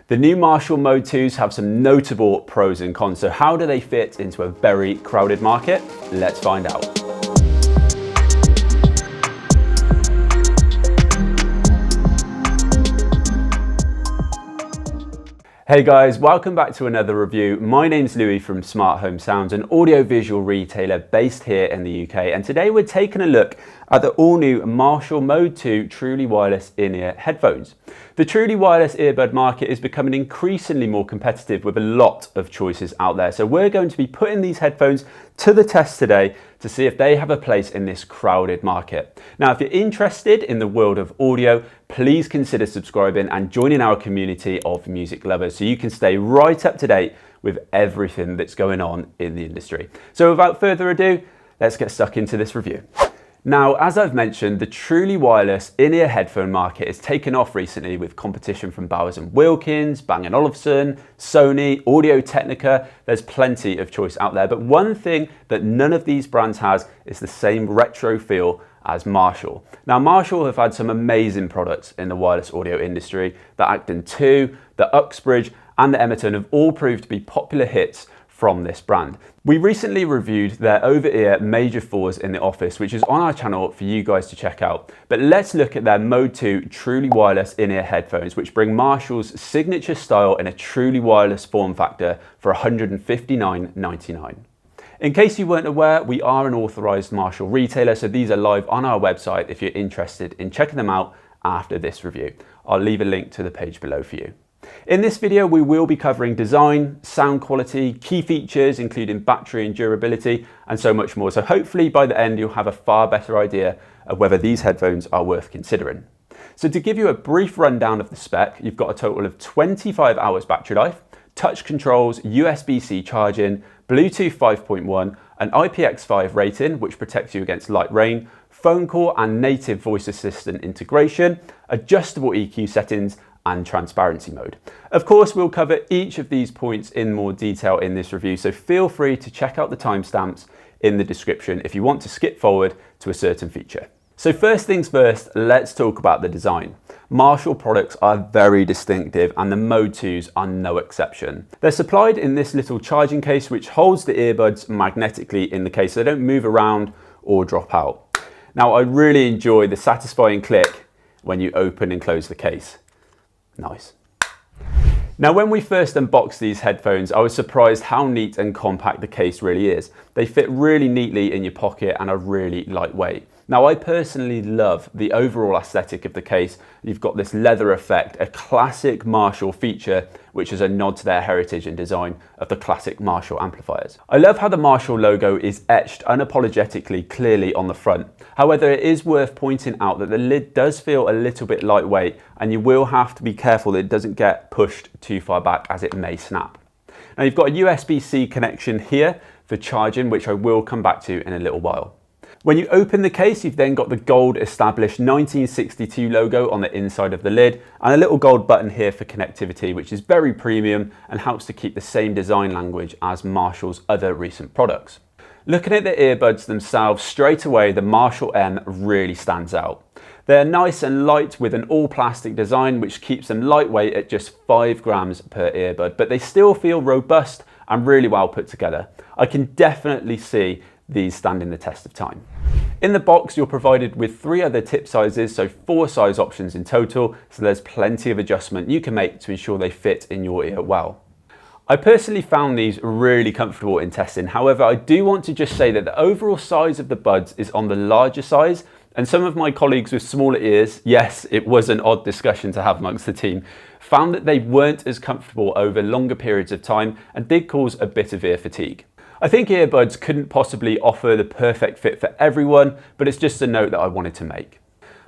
The new Marshall Mode 2s have some notable pros and cons, so how do they fit into a very crowded market? Let's find out. Hey guys, welcome back to another review. My name's Louis from Smart Home Sounds, an audiovisual retailer based here in the UK, and today we're taking a look at the all-new Marshall Mode 2 truly wireless in-ear headphones. The truly wireless earbud market is becoming increasingly more competitive with a lot of choices out there, so we're going to be putting these headphones to the test today to see if they have a place in this crowded market. Now, if you're interested in the world of audio, please consider subscribing and joining our community of music lovers so you can stay right up to date with everything that's going on in the industry. So without further ado, let's get stuck into this review. Now, as I've mentioned, the truly wireless in-ear headphone market has taken off recently with competition from Bowers & Wilkins, Bang & Olufsen, Sony, Audio-Technica. There's plenty of choice out there, but one thing that none of these brands has is the same retro feel as Marshall. Now, Marshall have had some amazing products in the wireless audio industry. The Acton 2, the Uxbridge, and the Emerton have all proved to be popular hits from this brand. We recently reviewed their over-ear Major 4s in the office, which is on our channel for you guys to check out. But let's look at their Mode 2 truly wireless in-ear headphones, which bring Marshall's signature style in a truly wireless form factor for $159.99. In case you weren't aware, we are an authorized Marshall retailer, so these are live on our website if you're interested in checking them out after this review. I'll leave a link to the page below for you. In this video, we will be covering design, sound quality, key features, including battery and durability, and so much more. So hopefully by the end, you'll have a far better idea of whether these headphones are worth considering. So to give you a brief rundown of the spec, you've got a total of 25 hours battery life, touch controls, USB-C charging, Bluetooth 5.1, an IPX5 rating, which protects you against light rain, phone call and native voice assistant integration, adjustable EQ settings, and transparency mode. Of course, we'll cover each of these points in more detail in this review, so feel free to check out the timestamps in the description if you want to skip forward to a certain feature. So first things first, let's talk about the design. Marshall products are very distinctive and the Mode 2s are no exception. They're supplied in this little charging case which holds the earbuds magnetically in the case so they don't move around or drop out. Now, I really enjoy the satisfying click when you open and close the case. Nice. Now, when we first unboxed these headphones, I was surprised how neat and compact the case really is. They fit really neatly in your pocket and are really lightweight. Now, I personally love the overall aesthetic of the case. You've got this leather effect, a classic Marshall feature, which is a nod to their heritage and design of the classic Marshall amplifiers. I love how the Marshall logo is etched unapologetically clearly on the front. However, it is worth pointing out that the lid does feel a little bit lightweight, and you will have to be careful that it doesn't get pushed too far back as it may snap. Now, you've got a USB-C connection here for charging, which I will come back to in a little while. When you open the case, you've then got the gold established 1962 logo on the inside of the lid and a little gold button here for connectivity, which is very premium and helps to keep the same design language as Marshall's other recent products. Looking at the earbuds themselves, straight away the Marshall M really stands out. They're nice and light with an all plastic design which keeps them lightweight at just 5 grams per earbud, but they still feel robust and really well put together. I can definitely see these standing the test of time. In the box, you're provided with 3 other tip sizes, so 4 size options in total, so there's plenty of adjustment you can make to ensure they fit in your ear well. I personally found these really comfortable in testing. However, I do want to just say that the overall size of the buds is on the larger size, and some of my colleagues with smaller ears, yes, it was an odd discussion to have amongst the team, found that they weren't as comfortable over longer periods of time and did cause a bit of ear fatigue. I think earbuds couldn't possibly offer the perfect fit for everyone, but it's just a note that I wanted to make.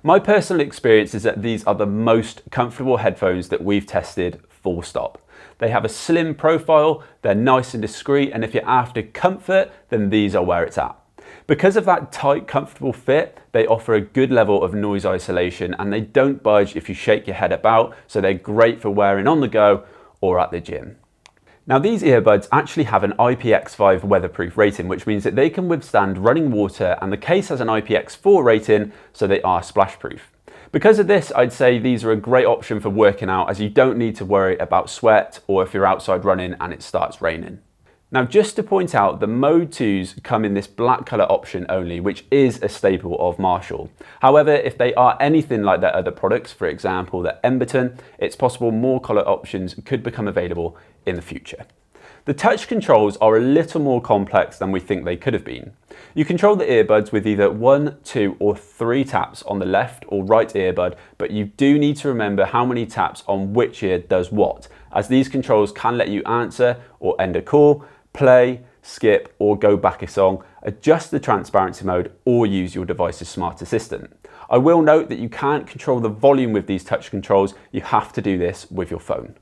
My personal experience is that these are the most comfortable headphones that we've tested, full stop. They have a slim profile, they're nice and discreet, and if you're after comfort, then these are where it's at. Because of that tight, comfortable fit, they offer a good level of noise isolation and they don't budge if you shake your head about, so they're great for wearing on the go or at the gym. Now, these earbuds actually have an IPX5 weatherproof rating, which means that they can withstand running water, and the case has an IPX4 rating, so they are splash proof. Because of this, I'd say these are a great option for working out, as you don't need to worry about sweat or if you're outside running and it starts raining. Now, just to point out, the Mode 2s come in this black colour option only, which is a staple of Marshall. However, if they are anything like their other products, for example, the Emberton, it's possible more colour options could become available in the future. The touch controls are a little more complex than we think they could have been. You control the earbuds with either 1, 2 or 3 taps on the left or right earbud, but you do need to remember how many taps on which ear does what, as these controls can let you answer or end a call, play, skip or go back a song, adjust the transparency mode or use your device's smart assistant. I will note that you can't control the volume with these touch controls, you have to do this with your phone.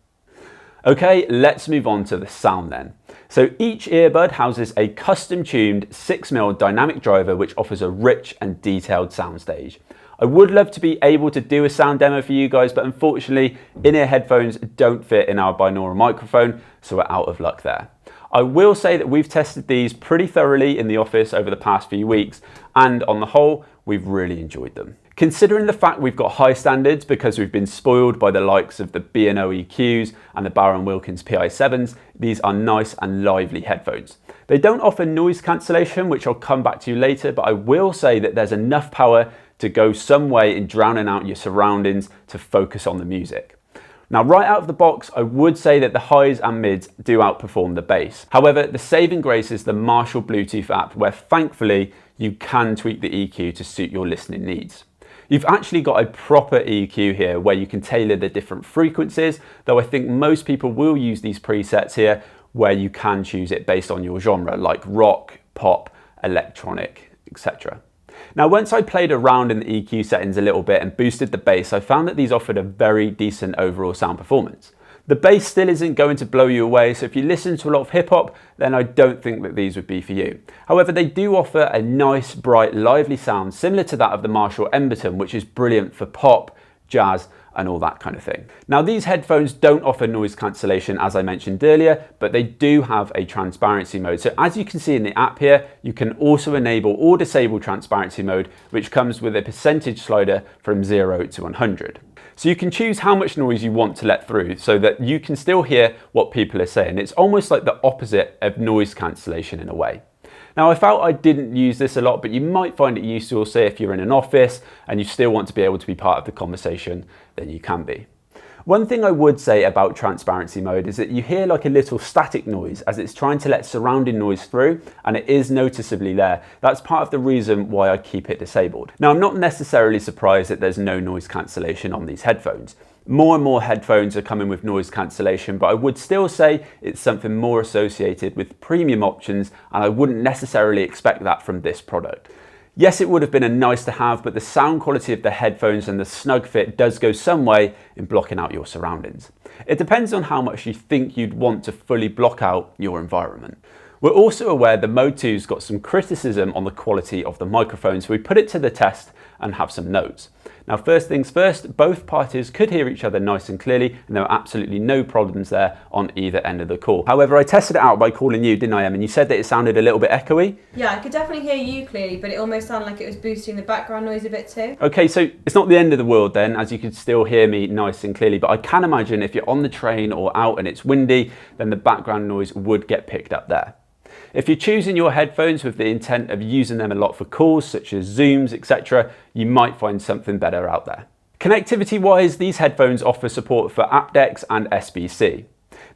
Okay, let's move on to the sound then. So each earbud houses a custom tuned 6mm dynamic driver which offers a rich and detailed soundstage. I would love to be able to do a sound demo for you guys, but unfortunately in-ear headphones don't fit in our binaural microphone, so we're out of luck there. I will say that we've tested these pretty thoroughly in the office over the past few weeks, and on the whole, we've really enjoyed them. Considering the fact we've got high standards because we've been spoiled by the likes of the B&O EQs and the Baron Wilkins PI7s, these are nice and lively headphones. They don't offer noise cancellation, which I'll come back to later, but I will say that there's enough power to go some way in drowning out your surroundings to focus on the music. Now, right out of the box, I would say that the highs and mids do outperform the bass. However, the saving grace is the Marshall Bluetooth app, where thankfully you can tweak the EQ to suit your listening needs. You've actually got a proper EQ here where you can tailor the different frequencies, though I think most people will use these presets here where you can choose it based on your genre, like rock, pop, electronic, etc. Now, once I played around in the EQ settings a little bit and boosted the bass, I found that these offered a very decent overall sound performance. The bass still isn't going to blow you away, so if you listen to a lot of hip hop, then I don't think that these would be for you. However, they do offer a nice, bright, lively sound similar to that of the Marshall Emberton, which is brilliant for pop, jazz, and all that kind of thing. Now, these headphones don't offer noise cancellation, as I mentioned earlier, but they do have a transparency mode. So as you can see in the app here, you can also enable or disable transparency mode, which comes with a percentage slider from 0 to 100. So you can choose how much noise you want to let through so that you can still hear what people are saying. It's almost like the opposite of noise cancellation in a way. Now, I felt I didn't use this a lot, but you might find it useful, say if you're in an office and you still want to be able to be part of the conversation, then you can be. One thing I would say about transparency mode is that you hear like a little static noise as it's trying to let surrounding noise through, and it is noticeably there. That's part of the reason why I keep it disabled. Now, I'm not necessarily surprised that there's no noise cancellation on these headphones. More and more headphones are coming with noise cancellation, but I would still say it's something more associated with premium options, and I wouldn't necessarily expect that from this product. Yes, it would have been a nice to have, but the sound quality of the headphones and the snug fit does go some way in blocking out your surroundings. It depends on how much you think you'd want to fully block out your environment. We're also aware the Mode 2's got some criticism on the quality of the microphone, so we put it to the test and have some notes. Now, first things first, both parties could hear each other nice and clearly, and there were absolutely no problems there on either end of the call. However, I tested it out by calling you, didn't I, Em? And you said that it sounded a little bit echoey? Yeah, I could definitely hear you clearly, but it almost sounded like it was boosting the background noise a bit too. Okay, so it's not the end of the world then, as you could still hear me nice and clearly, but I can imagine if you're on the train or out and it's windy, then the background noise would get picked up there. If you're choosing your headphones with the intent of using them a lot for calls such as Zooms, etc., you might find something better out there. Connectivity wise, these headphones offer support for aptX and SBC.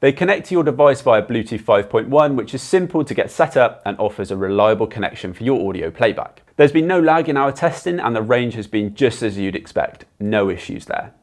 They connect to your device via Bluetooth 5.1, which is simple to get set up and offers a reliable connection for your audio playback. There's been no lag in our testing and the range has been just as you'd expect. No issues there.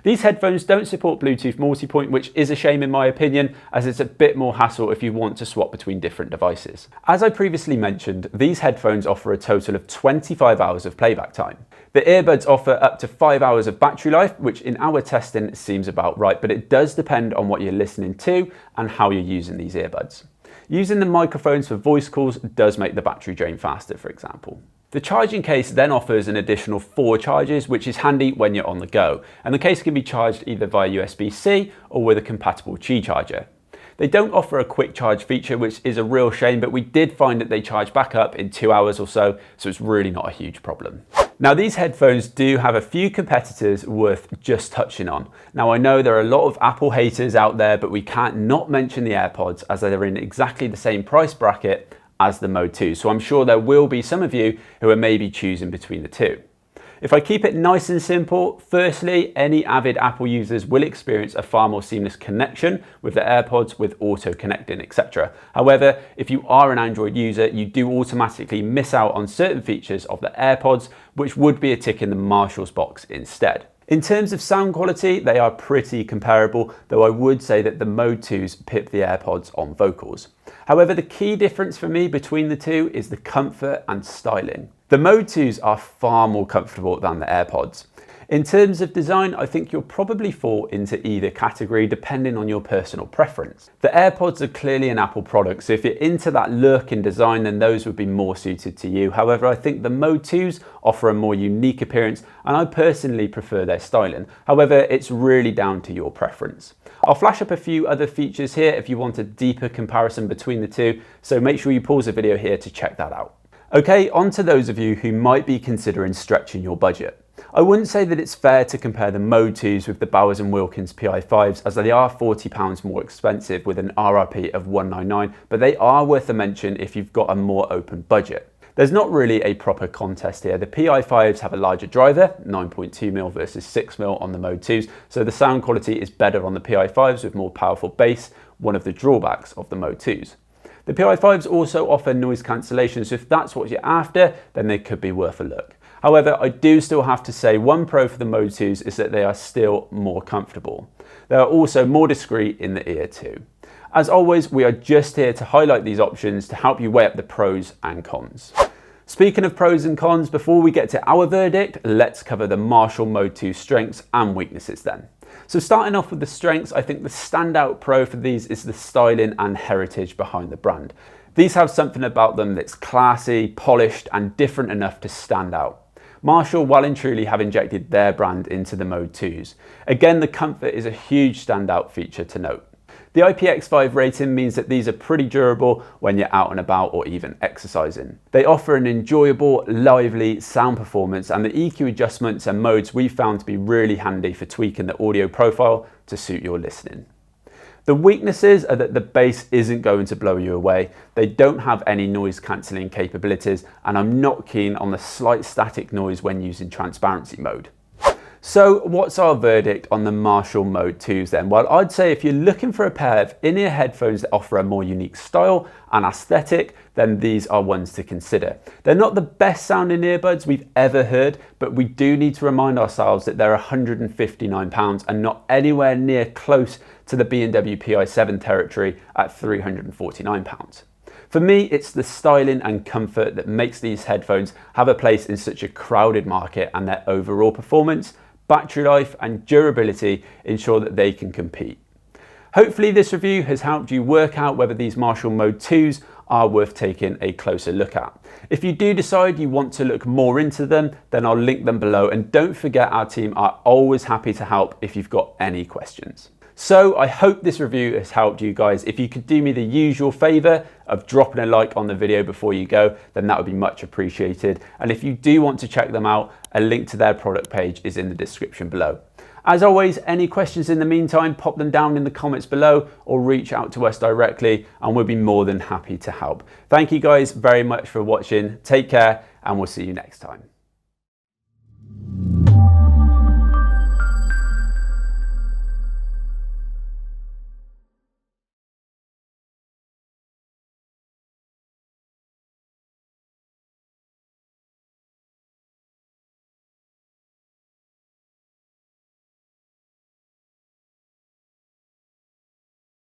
These headphones don't support Bluetooth multipoint, which is a shame in my opinion, as it's a bit more hassle if you want to swap between different devices. As I previously mentioned, these headphones offer a total of 25 hours of playback time. The earbuds offer up to 5 hours of battery life, which in our testing seems about right, but it does depend on what you're listening to and how you're using these earbuds. Using the microphones for voice calls does make the battery drain faster, for example. The charging case then offers an additional 4 charges, which is handy when you're on the go, and the case can be charged either via USB-C or with a compatible Qi charger. They don't offer a quick charge feature, which is a real shame, but we did find that they charge back up in 2 hours or so, so it's really not a huge problem. Now these headphones do have a few competitors worth just touching on. Now I know there are a lot of Apple haters out there, but we can't not mention the Airpods as they're in exactly the same price bracket as the Mode 2. So I'm sure there will be some of you who are maybe choosing between the two. If I keep it nice and simple, firstly, any avid Apple users will experience a far more seamless connection with the AirPods with auto connecting, etc. However, if you are an Android user, you do automatically miss out on certain features of the AirPods, which would be a tick in the Marshall's box instead. In terms of sound quality, they are pretty comparable, though I would say that the Mode 2s pip the AirPods on vocals. However, the key difference for me between the two is the comfort and styling. The Mode 2s are far more comfortable than the AirPods. In terms of design, I think you'll probably fall into either category depending on your personal preference. The AirPods are clearly an Apple product, so if you're into that look and design, then those would be more suited to you. However, I think the Mode 2s offer a more unique appearance, and I personally prefer their styling. However, it's really down to your preference. I'll flash up a few other features here if you want a deeper comparison between the two, so make sure you pause the video here to check that out. Okay, on to those of you who might be considering stretching your budget. I wouldn't say that it's fair to compare the Mode 2s with the Bowers & Wilkins PI5s, as they are £40 more expensive with an RRP of $199, but they are worth a mention if you've got a more open budget. There's not really a proper contest here. The PI5s have a larger driver, 9.2mm versus 6mm on the Mode 2s, so the sound quality is better on the PI5s with more powerful bass, one of the drawbacks of the Mode 2s. The PI5s also offer noise cancellation, so if that's what you're after, then they could be worth a look. However, I do still have to say one pro for the Mode 2s is that they are still more comfortable. They are also more discreet in the ear too. As always, we are just here to highlight these options to help you weigh up the pros and cons. Speaking of pros and cons, before we get to our verdict, let's cover the Marshall Mode 2 strengths and weaknesses then. So starting off with the strengths, I think the standout pro for these is the styling and heritage behind the brand. These have something about them that's classy, polished, and different enough to stand out. Marshall well and truly have injected their brand into the Mode 2s. Again, the comfort is a huge standout feature to note. The IPX5 rating means that these are pretty durable when you're out and about or even exercising. They offer an enjoyable, lively sound performance, and the EQ adjustments and modes we've found to be really handy for tweaking the audio profile to suit your listening. The weaknesses are that the bass isn't going to blow you away, they don't have any noise cancelling capabilities, and I'm not keen on the slight static noise when using transparency mode. So what's our verdict on the Marshall Mode 2s then? Well, I'd say if you're looking for a pair of in-ear headphones that offer a more unique style and aesthetic, then these are ones to consider. They're not the best sounding earbuds we've ever heard, but we do need to remind ourselves that they're £159 and not anywhere near close to the B&W PI7 territory at £349. For me, it's the styling and comfort that makes these headphones have a place in such a crowded market, and their overall performance, battery life and durability ensure that they can compete. Hopefully this review has helped you work out whether these Marshall Mode 2s are worth taking a closer look at. If you do decide you want to look more into them, then I'll link them below, and don't forget our team are always happy to help if you've got any questions. So I hope this review has helped you guys. If you could do me the usual favour of dropping a like on the video before you go, then that would be much appreciated. And if you do want to check them out, a link to their product page is in the description below. As always, any questions in the meantime, pop them down in the comments below or reach out to us directly and we'll be more than happy to help. Thank you guys very much for watching. Take care and we'll see you next time.